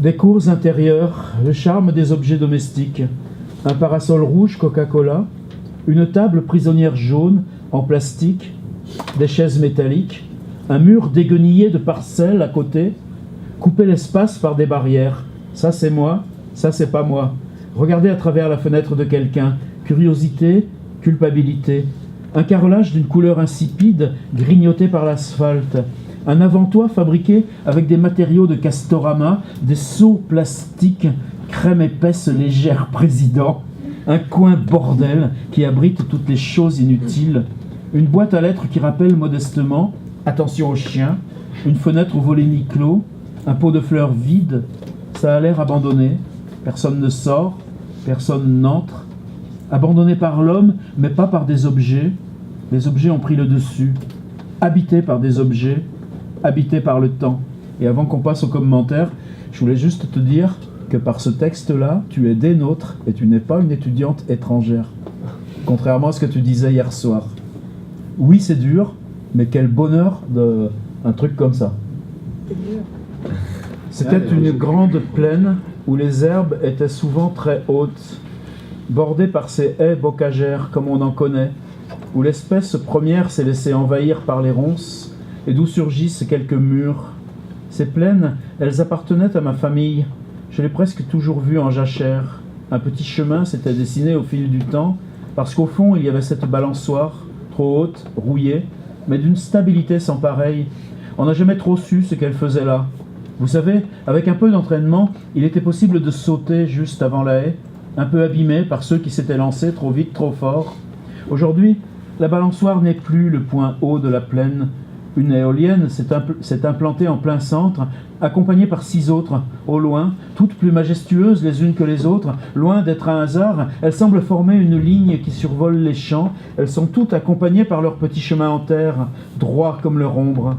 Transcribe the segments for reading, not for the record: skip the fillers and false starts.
Des cours intérieures, le charme des objets domestiques, un parasol rouge Coca-Cola, une table prisonnière jaune en plastique, des chaises métalliques, un mur déguenillé de parcelles à côté, couper l'espace par des barrières. Ça c'est moi, ça c'est pas moi. Regarder à travers la fenêtre de quelqu'un, curiosité, culpabilité. Un carrelage d'une couleur insipide, grignoté par l'asphalte. Un avant-toit fabriqué avec des matériaux de Castorama, des seaux plastiques, crème épaisse légère président. Un coin bordel qui abrite toutes les choses inutiles. Une boîte à lettres qui rappelle modestement « Attention aux chiens », une fenêtre au volet mi-clos, un pot de fleurs vide. Ça a l'air abandonné. Personne ne sort, personne n'entre. Abandonné par l'homme, mais pas par des objets. Les objets ont pris le dessus. Habité par des objets, habité par le temps. Et avant qu'on passe aux commentaires, je voulais juste te dire que par ce texte-là, tu es des nôtres et tu n'es pas une étudiante étrangère. Contrairement à ce que tu disais hier soir. Oui, c'est dur, mais quel bonheur d'un truc comme ça. C'était une grande plaine où les herbes étaient souvent très hautes, bordées par ces haies bocagères comme on en connaît, où l'espèce première s'est laissée envahir par les ronces et d'où surgissent quelques murs. Ces plaines, elles appartenaient à ma famille. Je l'ai presque toujours vue en jachère. Un petit chemin s'était dessiné au fil du temps, parce qu'au fond, il y avait cette balançoire, trop haute, rouillée, mais d'une stabilité sans pareille. On n'a jamais trop su ce qu'elle faisait là. Vous savez, avec un peu d'entraînement, il était possible de sauter juste avant la haie, un peu abîmé par ceux qui s'étaient lancés trop vite, trop fort. Aujourd'hui, la balançoire n'est plus le point haut de la plaine. Une éolienne s'est implantée en plein centre, accompagnée par 6 autres, au loin, toutes plus majestueuses les unes que les autres. Loin d'être un hasard, elles semblent former une ligne qui survole les champs. Elles sont toutes accompagnées par leur petit chemin en terre, droit comme leur ombre.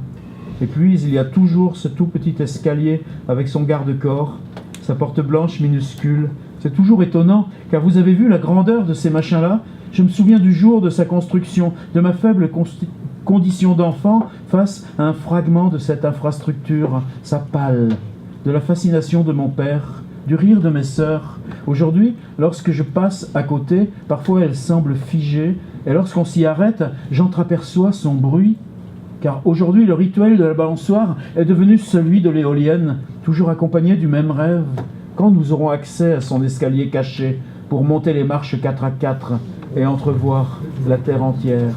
Et puis, il y a toujours ce tout petit escalier avec son garde-corps, sa porte blanche minuscule. C'est toujours étonnant, car vous avez vu la grandeur de ces machins-là. Je me souviens du jour de sa construction, de ma faible condition d'enfant face à un fragment de cette infrastructure, sa palle, de la fascination de mon père, du rire de mes sœurs. Aujourd'hui, lorsque je passe à côté, parfois elle semble figée, et lorsqu'on s'y arrête, j'entreaperçois son bruit, car aujourd'hui le rituel de la balançoire est devenu celui de l'éolienne, toujours accompagné du même rêve. Quand nous aurons accès à son escalier caché pour monter les marches 4 à 4 et entrevoir la terre entière.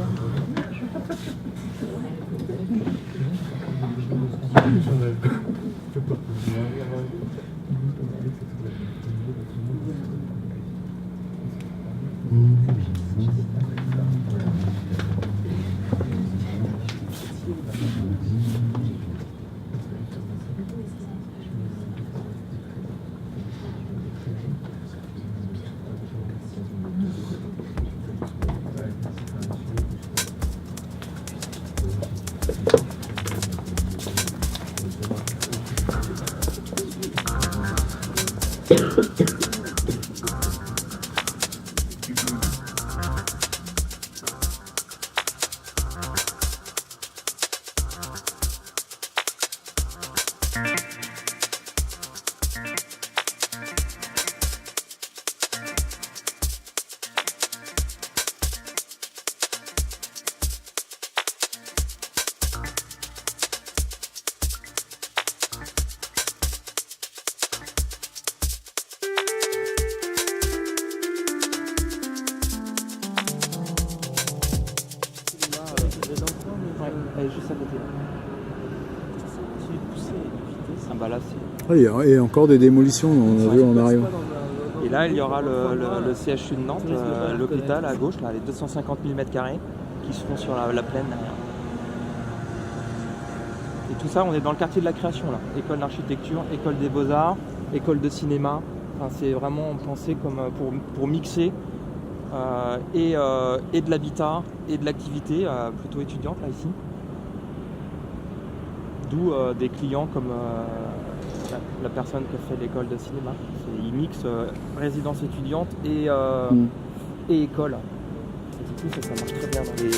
Elle est juste à côté. Ah bah là, c'est... Il y a encore des démolitions, on a vu en arrivant. Et là, il y aura le CHU de Nantes, l'hôpital à gauche, là, les 250 000 m² qui se font sur la plaine derrière. Et tout ça, on est dans le quartier de la création, là. École d'architecture, école des beaux-arts, école de cinéma. Enfin, c'est vraiment pensé comme pour mixer et de l'habitat et de l'activité plutôt étudiante, là, ici. D'où des clients comme la personne qui a fait l'école de cinéma. Il mixe résidence étudiante et école. Et du coup, ça marche très bien dans les...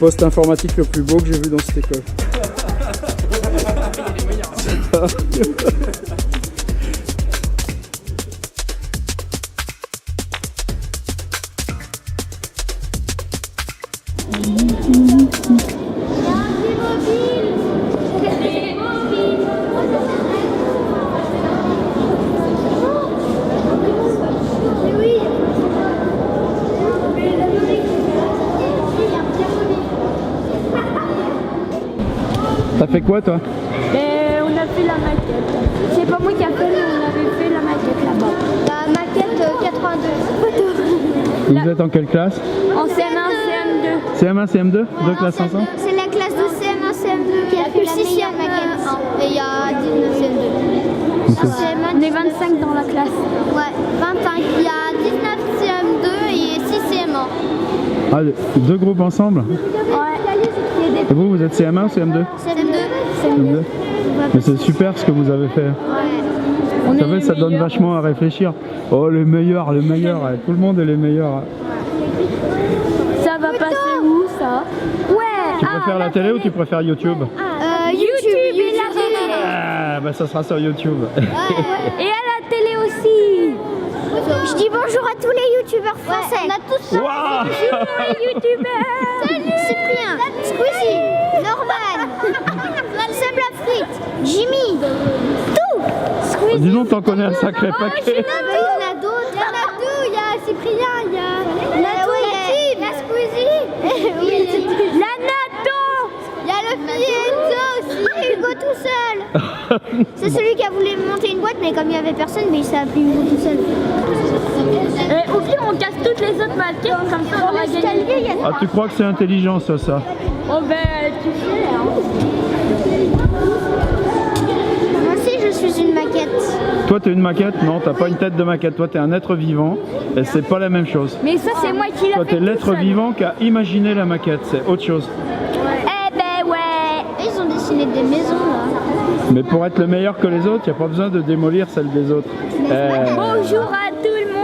poste informatique le plus beau que j'ai vu dans cette école. T'as fait quoi toi? On a fait la maquette. C'est pas moi qui a fait, mais on avait fait la maquette là-bas. La maquette 82. Vous êtes en quelle classe? En CM1, CM2. CM1, CM2? Deux classes ensemble? C'est la classe de CM1, CM2 qui a fait la meilleure maquette. Et il y a 19 CM2. On est 25 dans la classe. Ouais, 25. Il y a 19 CM2 et 6 CM1. Ah, deux groupes ensemble? Ouais. Et vous êtes CM1 ou CM2? CM2. Mais c'est super ce que vous avez fait. Vous savez, ça donne vachement à réfléchir. Oh, les meilleurs, tout le monde est les meilleurs. Ça va passer où ça? Ouais. Tu préfères la télé ou tu préfères YouTube? YouTube et la télé. Ah, bah ça sera sur YouTube. Et à la télé aussi. Je dis bonjour à tous les youtubeurs français. On a tous Wow. bonjour les youtubeurs. Salut Cyprien, Squeezie, Norman, Sam la frite, Jimmy, tout. Squeezie. Dis donc, t'en connais un sacré paquet. Il y en a d'autres. Il y a Cyprien, il y a Squeezie, la Nato, il y a le Fienzo aussi, et Hugo tout seul. C'est celui qui a voulu monter une boîte, mais comme il n'y avait personne, mais il s'est appelé Hugo tout seul. Et au pire, on casse toutes les autres maquettes, comme ça on va gagner. Ah, tu crois que c'est intelligent ça? Oh ben, tu sais, hein. Moi aussi, je suis une maquette. Toi, t'es une maquette? Non, t'as pas une tête de maquette. Toi, t'es un être vivant et c'est pas la même chose. Mais ça, c'est moi qui l'ai fait. Toi, t'es l'être vivant qui a imaginé la maquette. C'est autre chose. Eh ben ouais. Ils ont dessiné des maisons là. Mais pour être le meilleur que les autres, y a pas besoin de démolir celle des autres. Bonjour à tout le monde.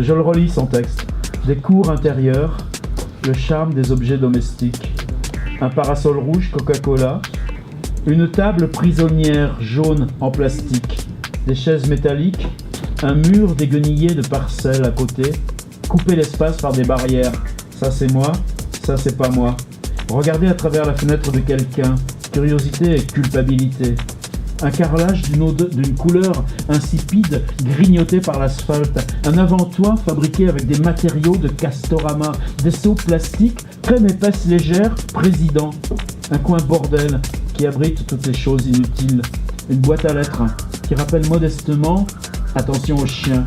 Je le relis son texte. Des cours intérieurs, le charme des objets domestiques, un parasol rouge Coca-Cola, une table prisonnière jaune en plastique, des chaises métalliques, un mur déguenillé de parcelles à côté, couper l'espace par des barrières. Ça c'est moi, ça c'est pas moi. Regarder à travers la fenêtre de quelqu'un, curiosité et culpabilité. Un carrelage d'une couleur insipide, grignoté par l'asphalte. Un avant-toit fabriqué avec des matériaux de Castorama. Des seaux plastiques, crème épaisse légère, président. Un coin bordel qui abrite toutes les choses inutiles. Une boîte à lettres qui rappelle modestement « Attention aux chiens ».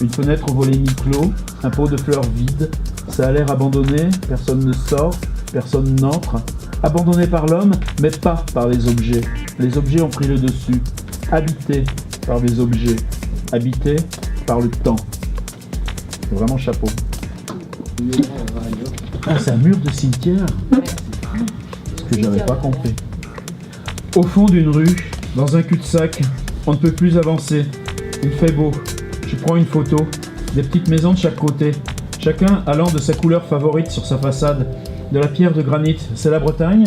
Une fenêtre au volet mi-clos, un pot de fleurs vide. Ça a l'air abandonné, personne ne sort, personne n'entre. Abandonné par l'homme, mais pas par les objets. Les objets ont pris le dessus. Habité par les objets. Habité par le temps. C'est vraiment chapeau. Ah, c'est un mur de cimetière? Ce que j'avais pas compris. Au fond d'une rue, dans un cul-de-sac, on ne peut plus avancer. Il fait beau. Je prends une photo. Des petites maisons de chaque côté. Chacun allant de sa couleur favorite sur sa façade. De la pierre de granit, c'est la Bretagne.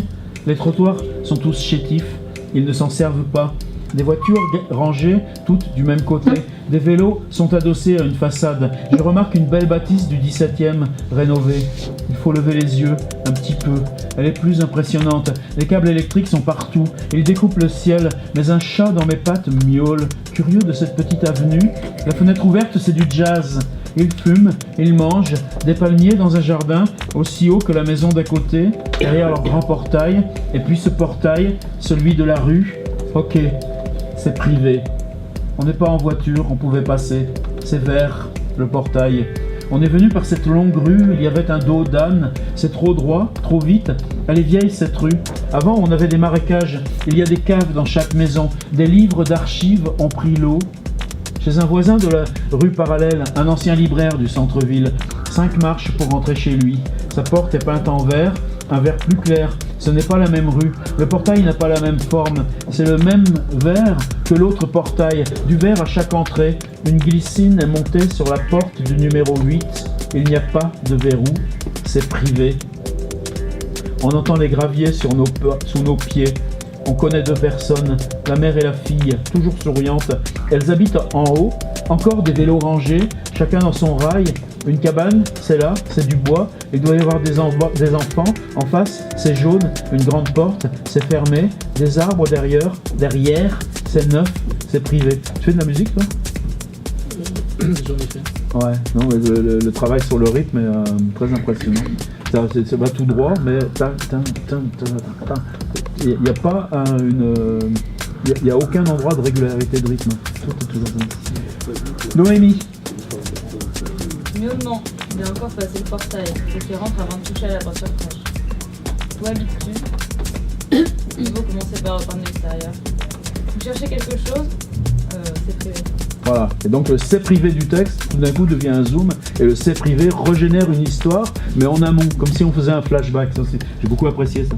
Les trottoirs sont tous chétifs, ils ne s'en servent pas. Des voitures rangées, toutes du même côté. Des vélos sont adossés à une façade. Je remarque une belle bâtisse du 17e, rénovée. Il faut lever les yeux, un petit peu. Elle est plus impressionnante. Les câbles électriques sont partout. Ils découpent le ciel, mais un chat dans mes pattes miaule. Curieux de cette petite avenue. La fenêtre ouverte, c'est du jazz. Ils fument, ils mangent, des palmiers dans un jardin, aussi haut que la maison d'à côté, derrière leur grand portail. Et puis ce portail, celui de la rue. Ok, c'est privé. On n'est pas en voiture, on pouvait passer. C'est vert, le portail. On est venu par cette longue rue, il y avait un dos d'âne. C'est trop droit, trop vite. Elle est vieille cette rue. Avant, on avait des marécages. Il y a des caves dans chaque maison. Des livres d'archives ont pris l'eau. Chez un voisin de la rue parallèle, un ancien libraire du centre-ville. 5 marches pour rentrer chez lui. Sa porte est peinte en vert, un vert plus clair. Ce n'est pas la même rue. Le portail n'a pas la même forme. C'est le même vert que l'autre portail. Du vert à chaque entrée. Une glycine est montée sur la porte du numéro 8. Il n'y a pas de verrou. C'est privé. On entend les graviers sous nos pieds. On connaît 2 personnes, la mère et la fille, toujours souriantes. Elles habitent en haut, encore des vélos rangés, chacun dans son rail. Une cabane, c'est là, c'est du bois. Il doit y avoir des enfants. En face, c'est jaune, une grande porte, c'est fermé. Des arbres derrière, c'est neuf, c'est privé. Tu fais de la musique, toi ? J'en ai fait. Ouais, non, mais le travail sur le rythme est très impressionnant. Ça va tout droit, mais il n'y a pas il n'y a aucun endroit de régularité de rythme. Tout est toujours comme ça. Noémie. Mieux non, il a encore passé le portail. Faut qu'il rentre avant de toucher à la peinture fraîche. Où habites-tu? Il faut commencer par reprendre l'extérieur. Vous cherchez quelque chose? C'est privé. Voilà, et donc le c'est privé du texte, tout d'un coup devient un zoom, et le c'est privé régénère une histoire, mais en amont, comme si on faisait un flashback. J'ai beaucoup apprécié ça.